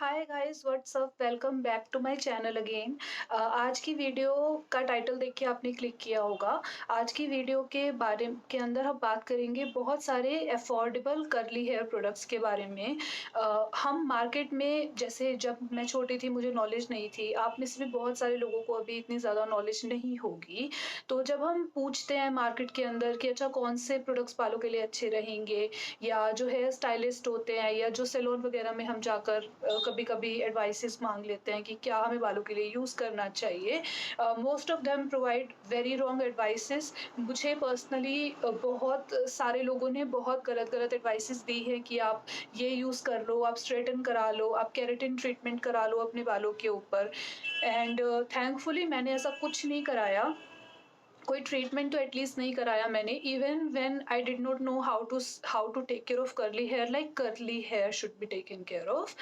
Hi guys what's up welcome back to my channel again. आज की video का title देख के आपने क्लिक किया होगा। आज की वीडियो के बारे के अंदर हम बात करेंगे बहुत सारे अफोर्डेबल कर्ली हेयर प्रोडक्ट्स के बारे में। हम मार्केट में, जैसे जब मैं छोटी थी मुझे नॉलेज नहीं थी, आप में से भी बहुत सारे लोगों को अभी इतनी ज़्यादा नॉलेज नहीं होगी। तो जब हम पूछते हैं मार्केट के अंदर कि अच्छा कौन से प्रोडक्ट्स बालों के लिए अच्छे रहेंगे, या जो हेयर स्टाइलिस्ट होते हैं या जो सैलून वगैरह में हम जाकर कभी-कभी एडवाइसेस माँग लेते हैं कि क्या हमें बालों के लिए यूज़ करना चाहिए। Most of them provide very wrong advices. मुझे पर्सनली बहुत सारे लोगों ने बहुत गलत-गलत एडवाइसेस दी हैं कि आप ये यूज़ कर लो, आप स्ट्रेटन करा लो, आप केराटिन ट्रीटमेंट करा लो अपने बालों के ऊपर। एंड थैंकफुली मैंने ऐसा कुछ नहीं कराया। कोई ट्रीटमेंट तो एटलीस्ट नहीं कराया मैंने। Even when I did not know how to take care of curly hair, like curly hair should be taken care of,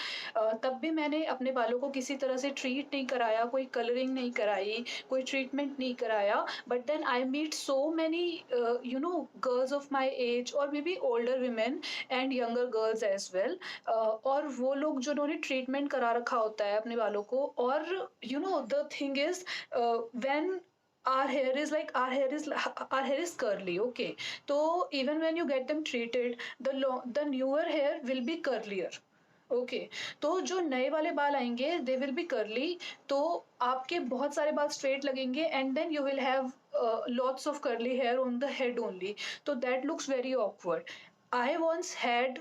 तब भी मैंने अपने बालों को किसी तरह से ट्रीट नहीं कराया, कोई कलरिंग नहीं कराई, कोई ट्रीटमेंट नहीं कराया। But then I meet so many girls of my age और maybe older women and younger girls as well. और वो लोग जिन्होंने ट्रीटमेंट करा रखा होता है अपने बालों को, और the thing is, when our hair is curly, okay? So even when you get them treated, the newer hair will be curlier. Okay तो जो नए वाले बाल आएंगे दे विल बी कर्ली। तो आपके बहुत सारे बाल स्ट्रेट लगेंगे and then you will have lots of curly hair on the head only. तो that looks very awkward. I once had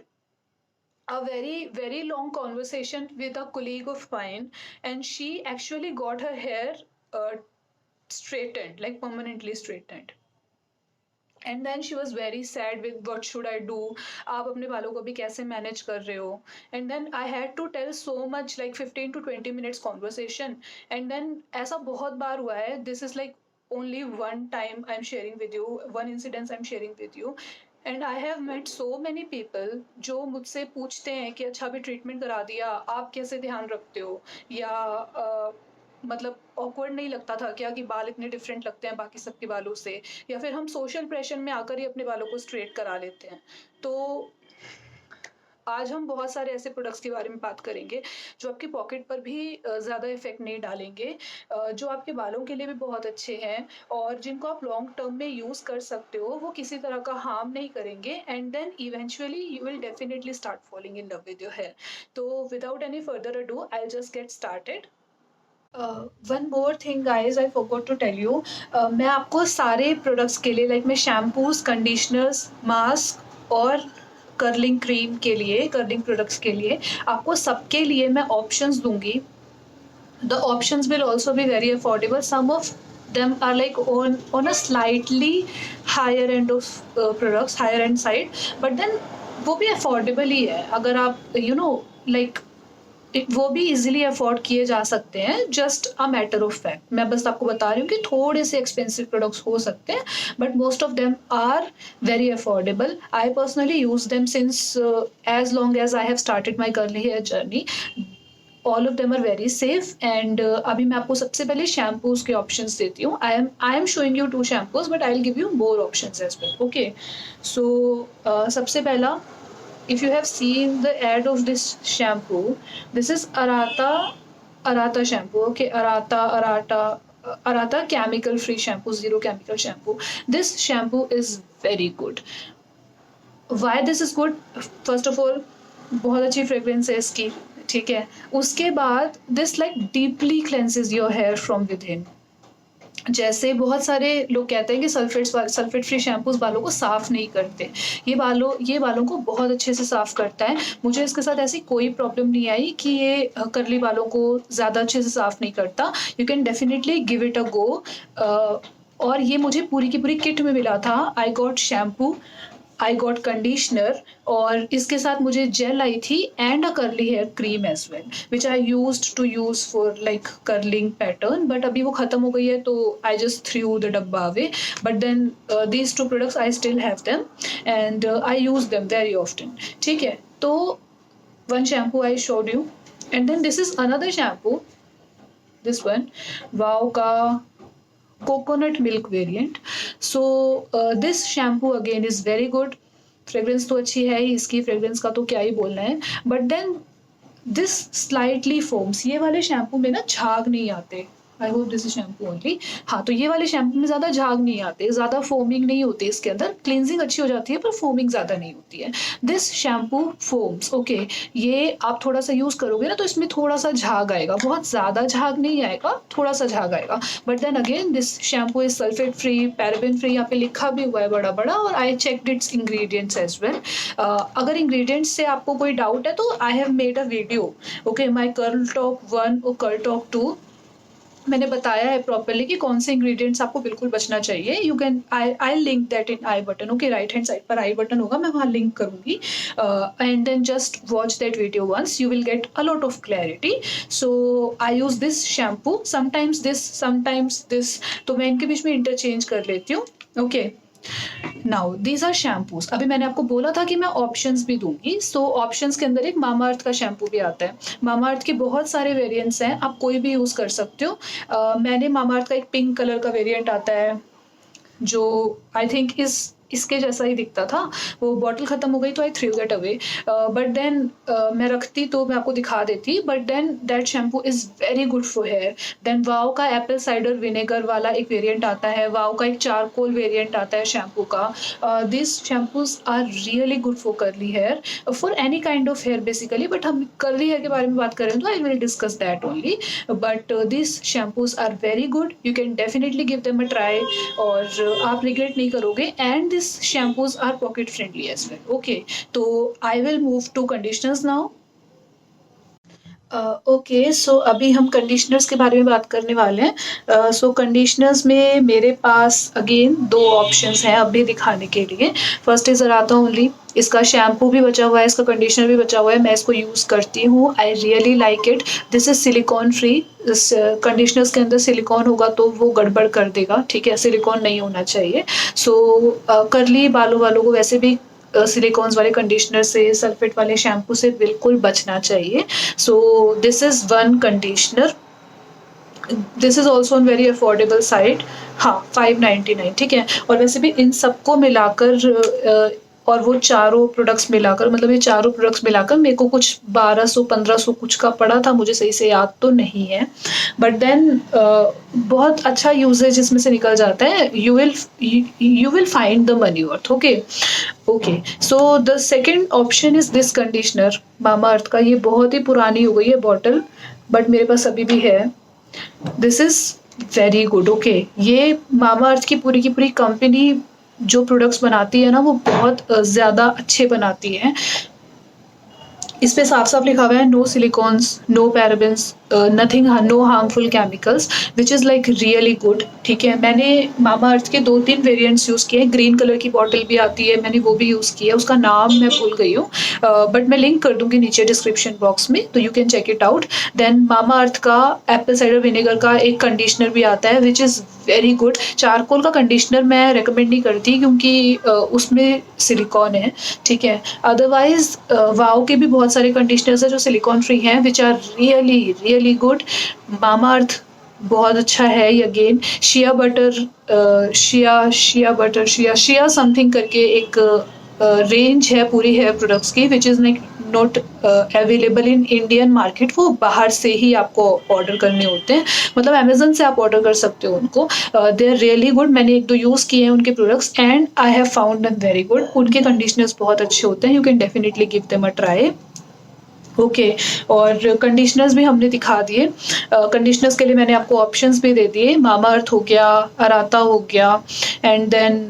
a very long conversation with a colleague of mine, and she actually got her hair uh, straightened, like permanently straightened. And then she was very sad with what should I do, आप अपने बालों को भी कैसे manage कर रहे हो। And then I had to tell so much, like 15 to 20 minutes conversation. And then ऐसा बहुत बार हुआ है, this is like only one time I'm sharing with you, one incident I'm sharing with you. And I have met so many people जो मुझसे पूछते हैं कि अच्छा अभी ट्रीटमेंट करा दिया, आप कैसे ध्यान रखते हो, या मतलब ऑकवर्ड नहीं लगता था क्या कि बाल इतने डिफरेंट लगते हैं बाकी सबके बालों से, या फिर हम सोशल प्रेशर में आकर ही अपने बालों को स्ट्रेट करा लेते हैं। तो आज हम बहुत सारे ऐसे प्रोडक्ट्स के बारे में बात करेंगे जो आपकी पॉकेट पर भी ज़्यादा इफेक्ट नहीं डालेंगे, जो आपके बालों के लिए भी बहुत अच्छे हैं और जिनको आप लॉन्ग टर्म में यूज़ कर सकते हो। वो किसी तरह का हार्म नहीं करेंगे and then eventually you will definitely start falling in love with your hair. तो without any further ado I just get started. One more thing guys I forgot to tell you, मैं आपको सारे products के लिए, like मैं shampoos, conditioners, mask और curling cream के लिए, कर्लिंग प्रोडक्ट्स के लिए आपको सबके लिए मैं ऑप्शंस दूंगी। The options will also be very affordable. Some of them are like on a slightly higher end of products, higher end side, but then वो भी अफोर्डेबल ही है। अगर आप लाइक वो भी इजीली अफोर्ड किए जा सकते हैं। Just a matter of fact, मैं बस आपको बता रही हूँ कि थोड़े से एक्सपेंसिव प्रोडक्ट्स हो सकते हैं, but most of them are very affordable. I personally use them since as long as I have started my curly hair journey. All of them are very safe. And अभी मैं आपको सबसे पहले shampoos के options देती हूँ। I am showing you 2 shampoos, but I will give you more options as well. Okay so सबसे पहला, if you have seen the ad of this shampoo, this is Arata shampoo. Okay, Arata chemical free shampoo, zero chemical shampoo. This shampoo is very good. Why this is good? First of all, बहुत अच्छी fragrance है इसकी, ठीक है। उसके बाद this like deeply cleanses your hair from within. जैसे बहुत सारे लोग कहते हैं कि सल्फेट फ्री शैम्पूज बालों को साफ़ नहीं करते, ये बालों को बहुत अच्छे से साफ़ करता है। मुझे इसके साथ ऐसी कोई प्रॉब्लम नहीं आई कि ये कर्ली बालों को ज़्यादा अच्छे से साफ़ नहीं करता। You can definitely give it a go. और ये मुझे पूरी की पूरी किट में मिला था। I got shampoo, I got conditioner, और इसके साथ मुझे जेल आई थी and a curly hair cream as well, which I used to use for like curling pattern. But अभी वो ख़त्म हो गई है तो आई जस्ट थ्रू द डब्बा away. But then these 2 products I still have them and I use them very often, ठीक है। तो one shampoo I showed you, and then this is another shampoo, this one वाओ का coconut milk variant. So this shampoo again is very good. Fragrance तो अच्छी है ही, इसकी fragrance का तो क्या ही बोलना है। But then this slightly foams, ये वाले शैम्पू में ना झाग नहीं आते। I hope this is shampoo only. हाँ, तो ये वाले शैम्पू में ज़्यादा झाग नहीं आते, ज़्यादा फोमिंग नहीं होती इसके अंदर, क्लिनजिंग अच्छी हो जाती है पर फोमिंग ज़्यादा नहीं होती है। This shampoo foams, okay. ये आप थोड़ा सा यूज़ करोगे ना तो इसमें थोड़ा सा झाग आएगा, बहुत ज़्यादा झाग नहीं आएगा, थोड़ा सा झाग आएगा। But then again this shampoo is sulphate free, paraben free, यहाँ पे लिखा भी हुआ है बड़ा बड़ा, और I checked its ingredients as well. अगर इंग्रेडिएंट्स से आपको कोई डाउट है तो I have made a video, okay, my curl talk 1 और कर्ल टॉक 2, मैंने बताया है प्रॉपरली कि कौन से इंग्रेडिएंट्स आपको बिल्कुल बचना चाहिए। You can, I link that in i button, okay, right hand side पर आई बटन होगा, मैं वहाँ लिंक करूँगी। And then just watch that video once, you will get a lot of clarity. So I use this shampoo, sometimes this, तो मैं इनके बीच में इंटरचेंज कर लेती हूँ, okay. Now these are shampoos. अभी मैंने आपको बोला था कि मैं ऑप्शंस भी दूंगी, सो ऑप्शंस के अंदर एक मामाअर्थ का शैम्पू भी आता है। मामाअर्थ के बहुत सारे वेरिएंट्स हैं, आप कोई भी यूज़ कर सकते हो। मैंने मामाअर्थ का एक पिंक कलर का वेरिएंट आता है जो आई थिंक इसके जैसा ही दिखता था, वो बॉटल ख़त्म हो गई तो I threw that away. But then मैं रखती तो मैं आपको दिखा देती, but then that shampoo is very good for hair. Then wow का एप्पल साइडर विनेगर वाला एक वेरिएंट आता है, वाओ का एक चारकोल वेरिएंट आता है शैम्पू का। This shampoos are really good for curly hair, for any kind of hair basically, but हम कर्ली हेयर के बारे में बात करें तो I will discuss that only. But this shampoos are very good, you can definitely give them a try, और आप regret नहीं करोगे। And this shampoos are pocket friendly as well, okay. तो I will move to conditioners now. Okay, so अभी हम conditioners के बारे में बात करने वाले हैं। सो कंडीशनर्स में मेरे पास अगेन दो ऑप्शंस हैं अभी दिखाने के लिए। फर्स्ट इज अराता ओनली, इसका शैम्पू भी बचा हुआ है, इसका कंडीशनर भी बचा हुआ है, मैं इसको यूज़ करती हूँ, I really like it. This is silicon free. इस कंडीशनर्स के अंदर सिलिकॉन होगा तो वो गड़बड़ कर देगा, ठीक है, सिलिकॉन नहीं होना चाहिए। सो कर्ली बालों वालों को वैसे भी सिलिकॉन्स वाले कंडीशनर से, सल्फेट वाले शैम्पू से बिल्कुल बचना चाहिए। सो this is one conditioner, this is also on very affordable side. हाँ, 599, ठीक है। और वैसे भी इन सबको मिलाकर और वो चारों प्रोडक्ट्स मिलाकर, मतलब ये चारों प्रोडक्ट्स मिलाकर मेरे को कुछ 1200-1500 कुछ का पड़ा था, मुझे सही से याद तो नहीं है। बट देन बहुत अच्छा यूजेज इसमें से निकल जाता है, you will find the money worth, okay. Okay, so the second option is this conditioner Mamaearth का। ये बहुत ही पुरानी हो गई है बॉटल, बट मेरे पास अभी भी है। This is very good, okay. ये मामाअर्थ की पूरी कंपनी जो प्रोडक्ट्स बनाती है ना, वो बहुत ज़्यादा अच्छे बनाती है। इस पे साफ साफ लिखा हुआ है no silicones, no parabens, nothing, no harmful chemicals, which is like really good, ठीक है। मैंने मामाअर्थ के 2-3 वेरिएंट्स यूज़ किए हैं, ग्रीन कलर की बॉटल भी आती है, मैंने वो भी यूज़ की है, उसका नाम मैं भूल गई हूँ, बट मैं लिंक कर दूंगी नीचे डिस्क्रिप्शन बॉक्स में, तो you can check it out. Then Mamaearth का एप्पल साइडर विनेगर का एक कंडीशनर भी आता है which is very good. Charcoal का कंडीशनर मैं रेकमेंड नहीं करती क्योंकि उसमें सिलिकॉन है, ठीक है। अदरवाइज वाओ के भी बहुत सारे कंडीशनर्स हैं जो सिलिकॉन फ्री हैं, which are really really good. Mamaearth बहुत अच्छा है। ये again shea butter, shea something करके एक रेंज है पूरी हेयर प्रोडक्ट्स की, which is like not available in Indian market, वो बाहर से ही आपको ऑर्डर करने होते हैं, मतलब अमेजन से आप ऑर्डर कर सकते हो उनको। दे आर रियली गुड, मैंने 1-2 यूज़ किए हैं उनके products and I have found them very good. उनके कंडीशनर्स बहुत अच्छे होते हैं, you can definitely give them a try, okay. और कंडीशनर्स भी हमने दिखा दिए। कंडीशनर्स के लिए मैंने आपको ऑप्शंस भी दे दिए, मामाअर्थ हो गया, अराता हो गया, एंड देन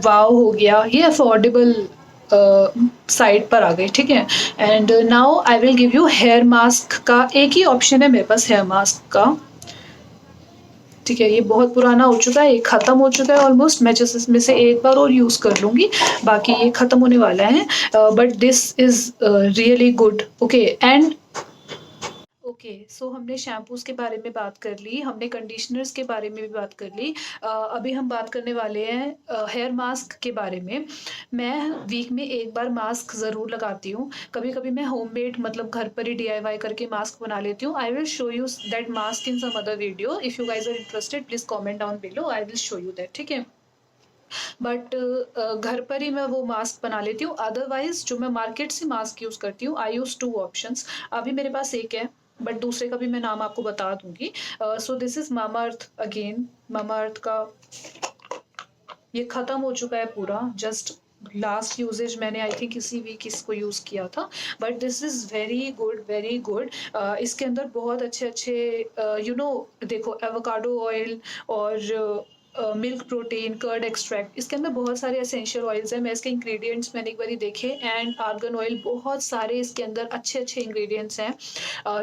वाओ हो गया, ये अफोर्डेबल साइड पर आ गई, ठीक है। And now I will give you hair mask का एक ही ऑप्शन है मेरे पास हेयर मास्क का, ठीक है। ये बहुत पुराना हो चुका है, ये ख़त्म हो चुका है ऑलमोस्ट, मैं जस्ट इसमें से एक बार और यूज़ कर लूँगी, बाकी ये ख़त्म होने वाला है। But this is really good, okay. And okay, so हमने शैम्पूज़ के बारे में बात कर ली, हमने कंडीशनर्स के बारे में भी बात कर ली। अभी हम बात करने वाले हैं हेयर मास्क के बारे में। मैं वीक में एक बार मास्क ज़रूर लगाती हूँ, कभी कभी मैं होममेड मतलब घर पर ही DIY करके मास्क बना लेती हूँ। I will show you that mask in some other video, if you guys are interested please comment down below, I will show you that, ठीक है। बट घर पर ही मैं वो मास्क बना लेती हूँ। अदरवाइज़ जो मैं मार्केट से मास्क यूज़ करती हूँ, आई यूज़ 2 ऑप्शंस। अभी मेरे पास एक है, बट दूसरे का भी मैं नाम आपको बता दूँगी। सो this is Mamaearth again, Mamaearth का ये ख़त्म हो चुका है पूरा, जस्ट लास्ट यूज़ेज मैंने आई थिंक इसी वीक इसको यूज़ किया था, but this is very good, very good. इसके अंदर बहुत अच्छे-अच्छे देखो एवोकाडो ऑयल और मिल्क प्रोटीन, कर्ड एक्सट्रैक्ट, इसके अंदर बहुत सारे एसेंशियल ऑयल्स हैं। मैं इसके इंग्रेडिएंट्स मैंने एक बारी देखे, एंड आर्गन ऑयल, बहुत सारे इसके अंदर अच्छे-अच्छे इंग्रेडिएंट्स हैं।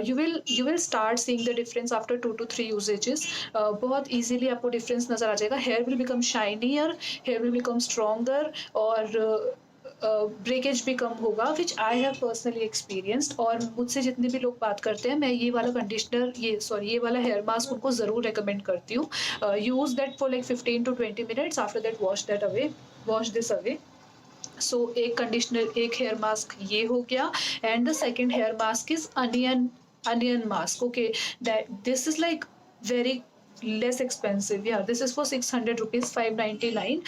You will start seeing the difference after 2 to 3 usages. बहुत ईज़िली आपको डिफरेंस नज़र आ जाएगा। Hair will become shinier, hair will become stronger, और ब्रेकेज भी कम होगा, which I have personally experienced. और मुझसे जितने भी लोग बात करते हैं, मैं ये वाला कंडीशनर, ये वाला हेयर मास्क उनको ज़रूर रिकमेंड करती हूँ। Use that for like 15 to 20 minutes, after that wash this away. So एक कंडीशनर, एक हेयर मास्क ये हो गया, and the second hair mask is onion mask. Okay, that this is like very less expensive, या this is for 600 rupees, 599।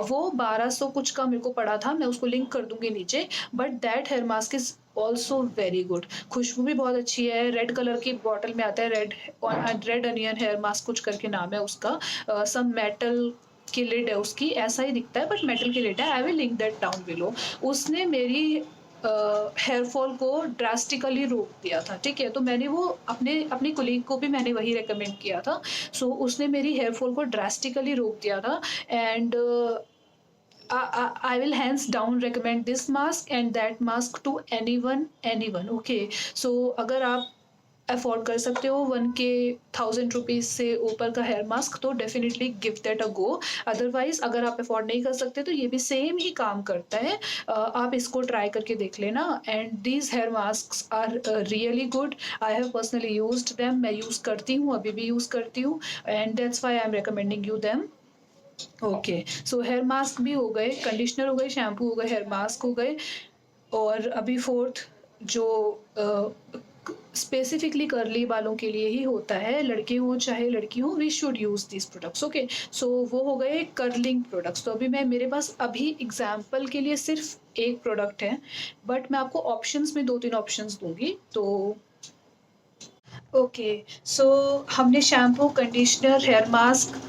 वो 1200 कुछ का मेरे को पड़ा था, मैं उसको लिंक कर दूंगी नीचे। But that hair mask is also very good, खुशबू भी बहुत अच्छी है। रेड कलर की बॉटल में आता है, रेड अनियन हेयर मास्क कुछ करके नाम है उसका। सम मेटल की लिड है उसकी, ऐसा ही दिखता है बट मेटल की लिड है। I will link that down below. उसने मेरी हेयर फॉल को ड्रास्टिकली रोक दिया था, ठीक है। तो मैंने वो अपनी कोलीग को भी मैंने वही रेकमेंड किया था। सो उसने मेरी हेयर फॉल को ड्रास्टिकली रोक दिया था, and I will hands down recommend this mask and that mask to anyone. Okay, so अगर आप अफोर्ड कर सकते हो 1K 1000 रुपीज़ से ऊपर का हेयर मास्क, तो definitely give that a go. Otherwise अगर आप अफोर्ड नहीं कर सकते तो ये भी सेम ही काम करता है। आप इसको ट्राई करके देख लेना। And these hair mask are really good. I have personally used them, मैं यूज़ करती हूँ, अभी भी यूज़ करती हूँ, and that's why I am recommending you them. Okay, so hair mask भी हो गए, कंडीशनर हो गए, शैम्पू हो गए, हेयर मास्क हो गए, और अभी फोर्थ जो स्पेसिफिकली कर्ली बालों के लिए ही होता है, लड़के हों चाहे लड़की हो, we should use this products. Okay, so वो हो गए कर्लिंग प्रोडक्ट्स। तो अभी मेरे पास अभी एग्जाम्पल के लिए सिर्फ एक प्रोडक्ट है, बट मैं आपको ऑप्शंस में 2-3 ऑप्शंस दूंगी। तो ओके, सो हमने शैम्पू, कंडीशनर, हेयर मास्क,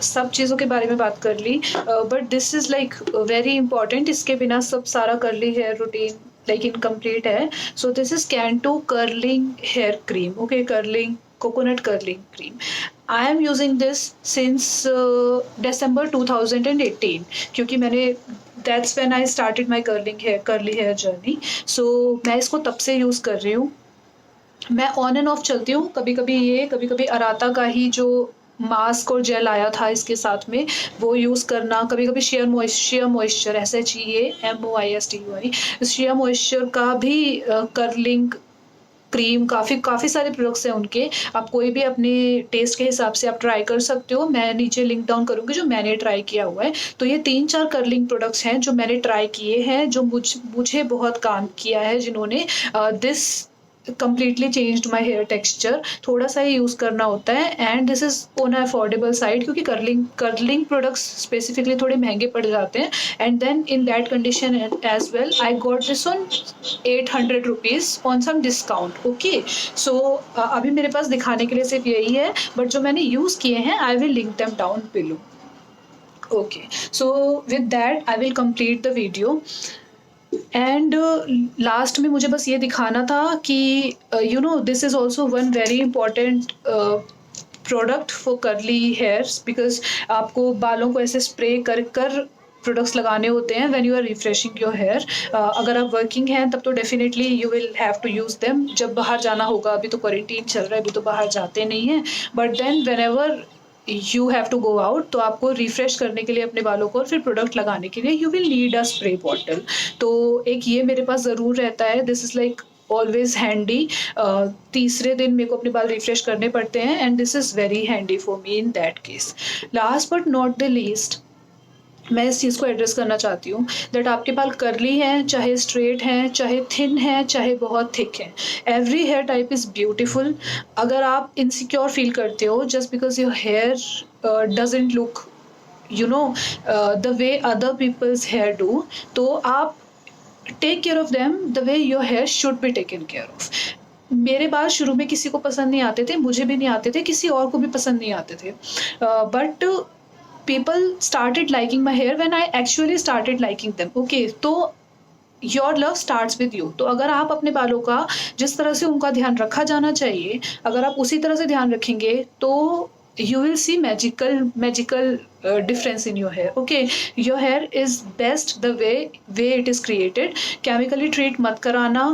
सब चीज़ों के बारे में बात कर ली, but this is like very important. इसके बिना सब सारा curly hair routine like incomplete है। So this is Cantu curling hair cream. Okay, curling coconut curling cream. I am using this since December 2018, क्योंकि मैंने that's when I started my curly hair journey. So मैं इसको तब से use कर रही हूँ। मैं ऑन एंड ऑफ चलती हूँ, कभी कभी अराता का ही जो मास्क और जेल आया था इसके साथ में, वो यूज़ करना, कभी कभी share moisture, SHEAMOISTUR, share moisture का भी कर्लिंग क्रीम, काफ़ी सारे प्रोडक्ट्स हैं उनके। आप कोई भी अपने टेस्ट के हिसाब से आप ट्राई कर सकते हो। मैं नीचे लिंक डाउन करूँगी जो मैंने ट्राई किया हुआ है। तो ये 3-4 कर्लिंग प्रोडक्ट्स हैं जो मैंने ट्राई किए हैं, जो मुझे बहुत काम किया है, जिन्होंने this completely changed my hair texture। थोड़ा सा ही यूज़ करना होता है, and this is on affordable side, क्योंकि कर्लिंग प्रोडक्ट्स स्पेसिफिकली थोड़े महंगे पड़ जाते हैं। And then in that condition as well I got this on 800 rupees on some discount. Okay, so अभी मेरे पास दिखाने के लिए सिर्फ यही है, बट जो मैंने यूज़ किए हैं I will link them down below. Okay, so with that I will complete the video. And last में मुझे बस ये दिखाना था कि this is also one very important product for curly hairs, because आपको बालों को ऐसे स्प्रे कर प्रोडक्ट्स लगाने होते हैं when you are refreshing your hair. अगर आप वर्किंग हैं तब तो definitely you will have to use them. जब बाहर जाना होगा, अभी तो क्वारंटीन चल रहा है, अभी तो बाहर जाते नहीं हैं, but then whenever you have to go out, तो आपको रिफ्रेश करने के लिए अपने बालों को और फिर प्रोडक्ट लगाने के लिए you will need a spray bottle. तो एक ये मेरे पास ज़रूर रहता है, this is like always handy. तीसरे दिन मेरे को अपने बाल रिफ्रेश करने पड़ते हैं, and this is very handy for me in that case. Last but not the least, मैं इस चीज़ को एड्रेस करना चाहती हूँ दैट आपके बाल कर्ली हैं, चाहे स्ट्रेट हैं, चाहे थिन हैं, चाहे बहुत थिक हैं, every hair type is beautiful. अगर आप इनसिक्योर फील करते हो just because your hair doesn't look the way other people's hair do, तो आप take care of them the way your hair should be taken care of. मेरे बाल शुरू में किसी को पसंद नहीं आते थे, मुझे भी नहीं आते थे, किसी और को भी पसंद नहीं आते थे, but people started liking my hair when I actually started liking them. Okay, तो your love starts with you. तो अगर आप अपने बालों का जिस तरह से उनका ध्यान रखा जाना चाहिए, अगर आप उसी तरह से ध्यान रखेंगे तो you will see magical difference in your hair. Okay, your hair is best the way it is created. chemically treat मत कराना,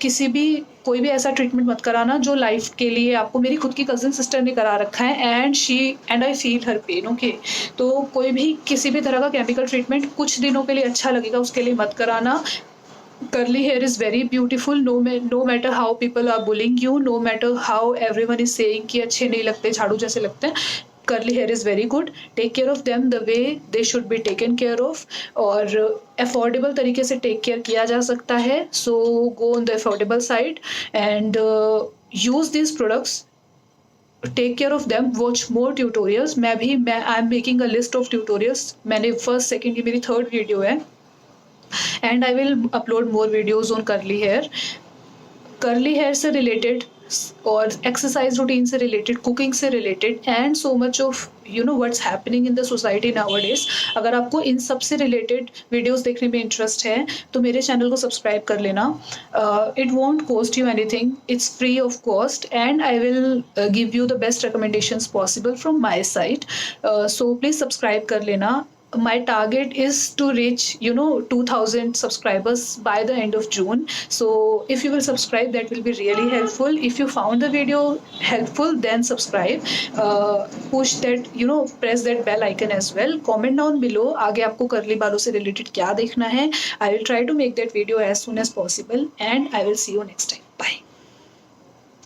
किसी भी कोई भी ऐसा ट्रीटमेंट मत कराना जो लाइफ के लिए आपको, मेरी खुद की कज़न सिस्टर ने करा रखा है and I feel her pain. Okay, तो कोई भी किसी भी तरह का केमिकल ट्रीटमेंट कुछ दिनों के लिए अच्छा लगेगा उसके लिए मत कराना. Curly hair is very beautiful, no matter how people are bullying you, no matter how everyone is saying कि अच्छे नहीं लगते, झाड़ू जैसे लगते हैं. Curly hair is very good. Take care of them the way they should be taken care of. और affordable तरीके से take care किया जा सकता है. So go on the affordable side and use these products. Take care of them. Watch more tutorials. I am making a list of tutorials. मैंने first, second, ये मेरी third video है. And I will upload more videos on curly hair. Curly hair से related और exercise routine से related, cooking से related and so much of what's happening in the society nowadays. अगर आपको इन सब से related videos देखने में interest है तो मेरे channel को subscribe कर लेना. It won't cost you anything. It's free of cost and I will give you the best recommendations possible from my side. So please subscribe कर लेना. My target is to reach 2000 subscribers by the end of June. So if you will subscribe, that will be really helpful. If you found the video helpful, then subscribe. Push that, press that bell icon as well. Comment down below आगे आपको curly बालों से related क्या देखना है. I will try to make that video as soon as possible and I will see you next time.